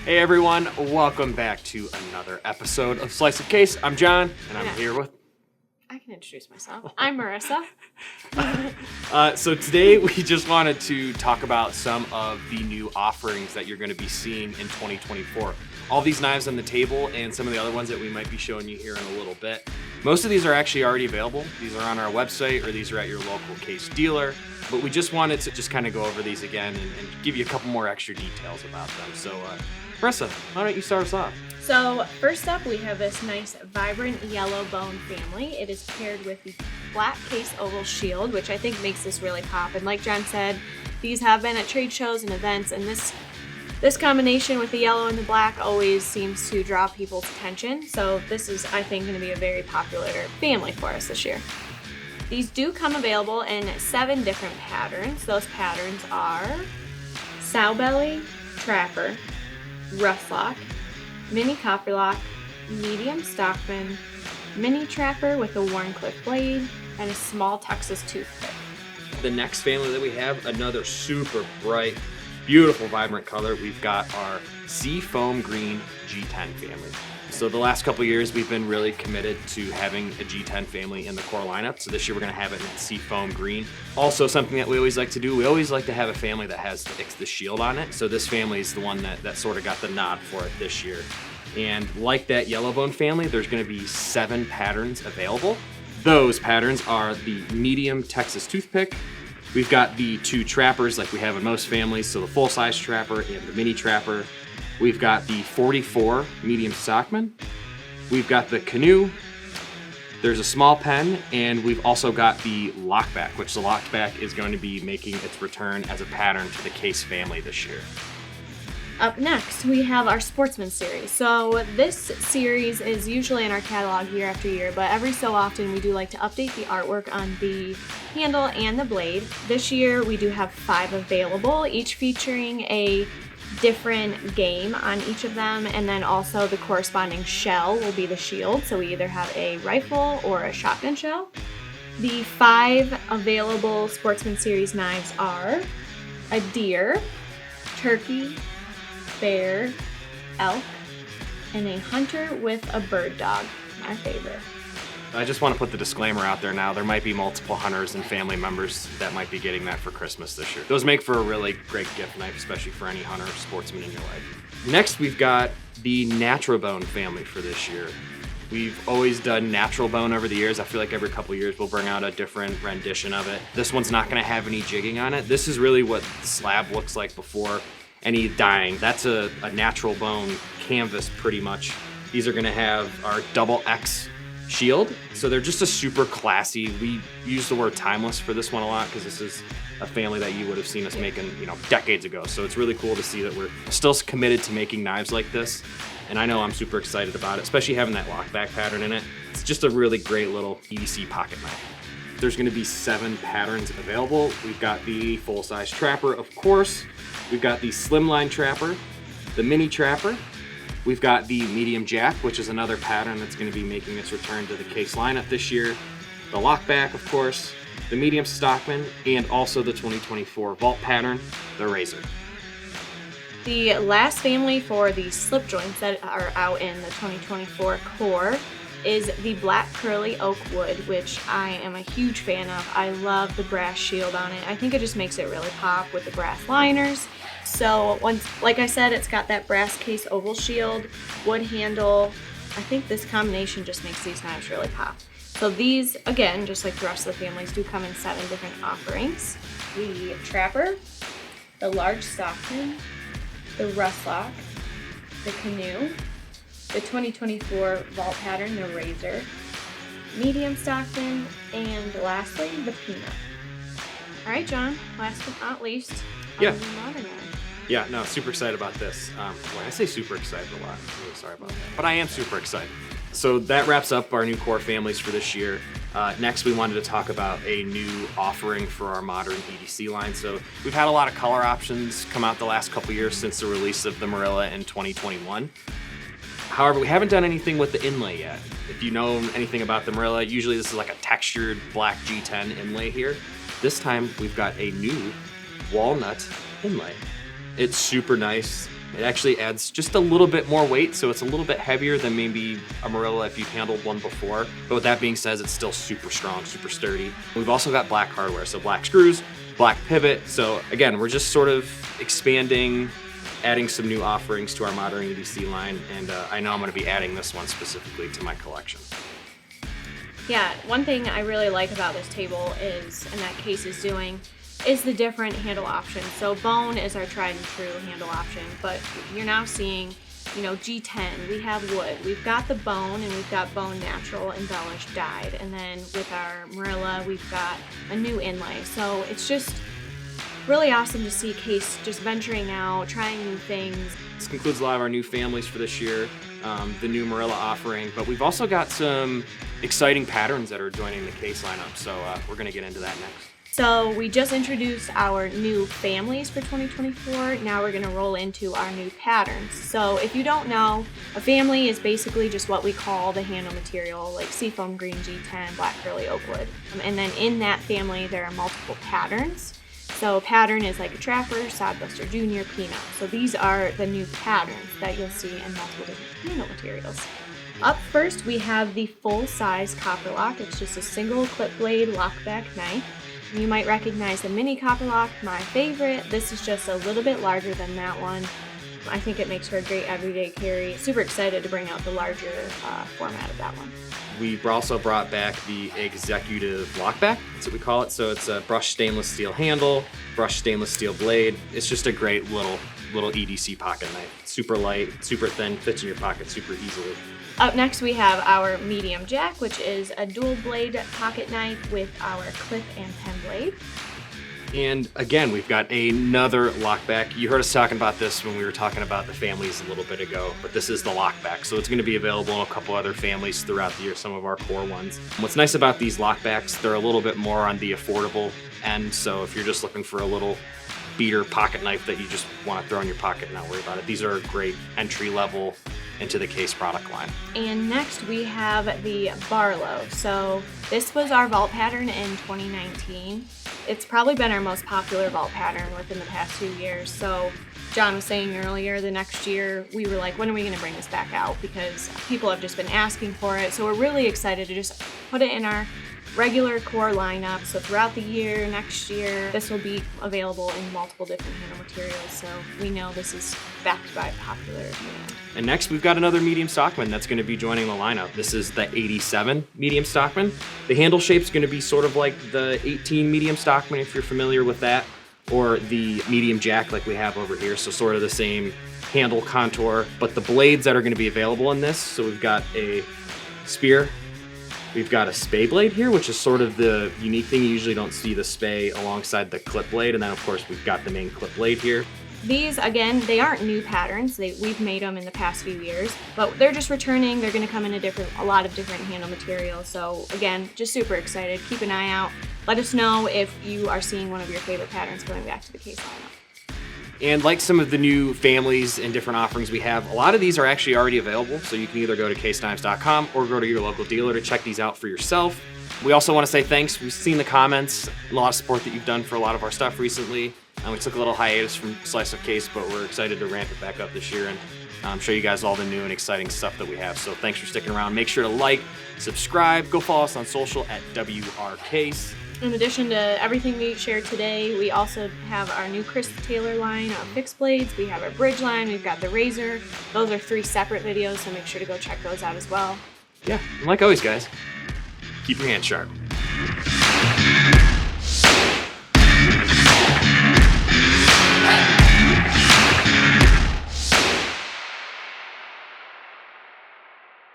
Hey everyone, welcome back to another episode of Slice of Case. I'm John, and I'm here with... I can introduce myself. I'm Marissa. So today we just wanted to talk about some of the new offerings that you're going to be seeing in 2024. All these knives on the table and some of the other ones that we might be showing you here in a little bit. Most of these are actually already available. These are on our website or these are at your local case dealer. But we just wanted to just kind of go over these again and give you a couple more extra details about them. So Marissa, why don't you start us off? So first up, we have this nice vibrant yellow bone family. It is paired with the black case oval shield, which I think makes this really pop. And like John said, these have been at trade shows and events, and this combination with the yellow and the black always seems to draw people's attention. So this is, I think, going to be a very popular family for us this year. These do come available in 7 different patterns. Those patterns are sow belly, trapper, rough lock, mini copperlock, medium stockman, mini trapper with a Warncliffe blade, and a small Texas toothpick. The next family that we have, another super bright, beautiful, vibrant color. We've got our Sea Foam Green G10 family. So the last couple years, we've been really committed to having a G10 family in the core lineup. So this year we're going to have it in Sea Foam Green. Also something that we always like to do, we always like to have a family that has the shield on it. So this family is the one that sort of got the nod for it this year. And like that yellow bone family, there's going to be 7 patterns available. Those patterns are the medium Texas toothpick. We've got the 2 trappers like we have in most families. So the full-size trapper and the mini trapper. We've got the 44 medium stockman. We've got the canoe. There's a small pen, and we've also got the lockback, which the lockback is going to be making its return as a pattern to the case family this year. Up next, we have our Sportsman Series. So this series is usually in our catalog year after year, but every so often we do like to update the artwork on the handle and the blade. This year we do have 5 available, each featuring a different game on each of them, and then also the corresponding shell will be the shield. So we either have a rifle or a shotgun shell. The 5 available Sportsman Series knives are a deer, turkey, bear, elk, and a hunter with a bird dog, my favorite. I just want to put the disclaimer out there now. There might be multiple hunters and family members that might be getting that for Christmas this year. Those make for a really great gift knife, especially for any hunter or sportsman in your life. Next, we've got the Natural Bone family for this year. We've always done natural bone over the years. I feel like every couple years we'll bring out a different rendition of it. This one's not going to have any jigging on it. This is really what the slab looks like before any dyeing. That's a natural bone canvas pretty much. These are going to have our double X shield. So they're just a super classy. We use the word timeless for this one a lot because this is a family that you would have seen us making, decades ago. So it's really cool to see that we're still committed to making knives like this. And I know I'm super excited about it, especially having that lockback pattern in it. It's just a really great little EDC pocket knife. There's going to be 7 patterns available. We've got the full-size trapper, of course. We've got the slimline trapper, the mini trapper. We've got the medium jack, which is another pattern that's going to be making its return to the case lineup this year. The lockback, of course, the medium stockman, and also the 2024 vault pattern, the razor. The last family for the slip joints that are out in the 2024 core is the black curly oak wood, which I am a huge fan of. I love the brass shield on it. I think it just makes it really pop with the brass liners. So like I said, it's got that brass case oval shield, wood handle. I think this combination just makes these knives really pop. So these, again, just like the rest of the families, do come in 7 different offerings. The trapper, the large stockman, the rust lock, the canoe, the 2024 vault pattern, the razor, medium stockman, and lastly, the peanut. All right, John, last but not least, Yeah. the modern knife. Yeah, no, super excited about this. When I say super excited a lot, I'm really sorry about that. But I am super excited. So that wraps up our new core families for this year. Next, we wanted to talk about a new offering for our modern EDC line. So we've had a lot of color options come out the last couple years since the release of the Marilla in 2021. However, we haven't done anything with the inlay yet. If you know anything about the Marilla, usually this is like a textured black G10 inlay here. This time we've got a new walnut inlay. It's super nice. It actually adds just a little bit more weight, so it's a little bit heavier than maybe a Marilla if you've handled one before. But with that being said, it's still super strong, super sturdy. We've also got black hardware, so black screws, black pivot. So again, we're just sort of expanding, adding some new offerings to our modern EDC line, and I know I'm going to be adding this one specifically to my collection. Yeah, one thing I really like about this table is, and that Case is doing, is the different handle options. So bone is our tried and true handle option, but you're now seeing, G10, we have wood, we've got the bone, and we've got bone natural, embellished, dyed, and then with our Marilla, we've got a new inlay. So it's just really awesome to see Case just venturing out, trying new things. This concludes a lot of our new families for this year, the new Marilla offering, but we've also got some exciting patterns that are joining the Case lineup, so we're going to get into that next. So we just introduced our new families for 2024. Now we're going to roll into our new patterns. So if you don't know, a family is basically just what we call the handle material, like Seafoam Green G10, Black Curly Oak Wood. And then in that family, there are multiple patterns. So a pattern is like a Trapper, Sodbuster Junior, Peanut. So these are the new patterns that you'll see in multiple different handle materials. Up first, we have the full-size copper lock. It's just a single clip blade lockback knife. You might recognize the mini copper lock, my favorite. This is just a little bit larger than that one. I think it makes for a great everyday carry. Super excited to bring out the larger format of that one. We also brought back the executive lockback, that's what we call it. So it's a brushed stainless steel handle, brushed stainless steel blade. It's just a great little EDC pocket knife. Super light, super thin, fits in your pocket super easily. Up next we have our medium jack, which is a dual blade pocket knife with our clip and pen blade. And again, we've got another lockback. You heard us talking about this when we were talking about the families a little bit ago, but this is the lockback. So it's going to be available in a couple other families throughout the year, some of our core ones. What's nice about these lockbacks, they're a little bit more on the affordable end. So if you're just looking for a little beater pocket knife that you just want to throw in your pocket and not worry about it, these are a great entry level into the Case product line. And next we have the Barlow. So this was our vault pattern in 2019. It's probably been our most popular vault pattern within the past 2 years. So John was saying earlier, the next year we were like, when are we going to bring this back out? Because people have just been asking for it. So we're really excited to just put it in our regular core lineup. So throughout the year, next year, this will be available in multiple different handle materials. So we know this is backed by popular demand. And next we've got another medium stockman that's going to be joining the lineup. This is the 87 medium stockman. The handle shape's going to be sort of like the 18 medium stockman, if you're familiar with that, or the medium jack like we have over here. So sort of the same handle contour, but the blades that are going to be available in this. So we've got a spear. We've got a spay blade here, which is sort of the unique thing. You usually don't see the spay alongside the clip blade. And then of course we've got the main clip blade here. These, again, they aren't new patterns. We've made them in the past few years, but they're just returning. They're going to come in a lot of different handle materials. So again, just super excited. Keep an eye out. Let us know if you are seeing one of your favorite patterns going back to the Case lineup. And like some of the new families and different offerings we have, a lot of these are actually already available. So you can either go to caseknives.com or go to your local dealer to check these out for yourself. We also want to say thanks. We've seen the comments, a lot of support that you've done for a lot of our stuff recently. We took a little hiatus from Slice of Case, but we're excited to ramp it back up this year and show you guys all the new and exciting stuff that we have. So thanks for sticking around. Make sure to like, subscribe, go follow us on social at WRCase. In addition to everything we shared today, we also have our new Chris Taylor line of fixed blades. We have our bridge line. We've got the razor. Those are 3 separate videos, so make sure to go check those out as well. Yeah, and like always, guys, keep your hands sharp.